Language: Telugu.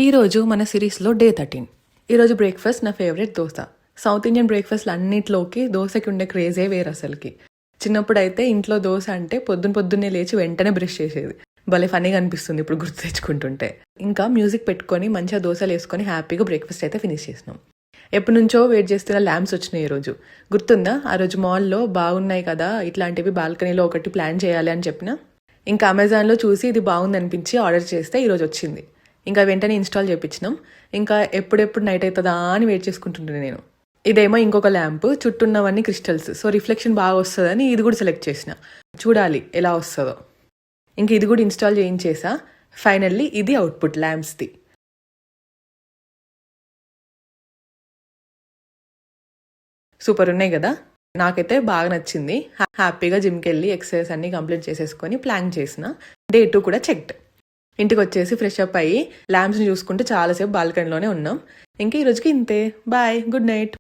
ఈరోజు మన సిరీస్లో డే 13. ఈరోజు బ్రేక్ఫాస్ట్ నా ఫేవరెట్ దోశ. సౌత్ ఇండియన్ బ్రేక్ఫాస్ట్లు అన్నింటిలోకి దోశకి ఉండే క్రేజే వేరు అసలుకి. చిన్నప్పుడు అయితే ఇంట్లో దోశ అంటే పొద్దున్నే లేచి వెంటనే బ్రష్ చేసేది. భలే ఫన్నీగా అనిపిస్తుంది ఇప్పుడు గుర్తు తెచ్చుకుంటుంటే. ఇంకా మ్యూజిక్ పెట్టుకొని మంచిగా దోశలు వేసుకొని హ్యాపీగా బ్రేక్ఫాస్ట్ అయితే ఫినిష్ చేసినాం. ఎప్పటి నుంచో వెయిట్ చేస్తున్న ల్యాంప్స్ వచ్చినాయి ఈరోజు. గుర్తుందా? ఆ రోజు మాల్లో బాగున్నాయి కదా, ఇట్లాంటివి బాల్కనీలో ఒకటి ప్లాన్ చేయాలి అని చెప్పిన. ఇంకా అమెజాన్లో చూసి ఇది బాగుంది అనిపించి ఆర్డర్ చేస్తే ఈరోజు వచ్చింది. ఇంకా వెంటనే ఇన్స్టాల్ చేయించినాం. ఇంకా ఎప్పుడెప్పుడు నైట్ అవుతుందా అని వెయిట్ చేసుకుంటుండే నేను. ఇదేమో ఇంకొక ల్యాంప్, చుట్టూన్నవన్నీ క్రిస్టల్స్, సో రిఫ్లెక్షన్ బాగా వస్తుందని ఇది కూడా సెలెక్ట్ చేసిన. చూడాలి ఎలా వస్తుందో. ఇంక ఇది కూడా ఇన్స్టాల్ చేయించేసా. ఫైనల్లీ ఇది అవుట్పుట్ ల్యాంప్స్ది. సూపర్ ఉన్నాయి కదా. నాకైతే బాగా నచ్చింది. హ్యాపీగా జిమ్కి వెళ్ళి ఎక్సర్సైజ్ అన్ని కంప్లీట్ చేసేసుకొని ప్లాన్ చేసిన. డే 2 కూడా చెక్డ్. ఇంటికి వచ్చేసి ఫ్రెష్ అప్ అయ్యి ల్యాంప్స్ని చూసుకుంటూ చాలాసేపు బాల్కనీలోనే ఉన్నాం. ఇంకా ఈ రోజుకి ఇంతే. Bye, good night.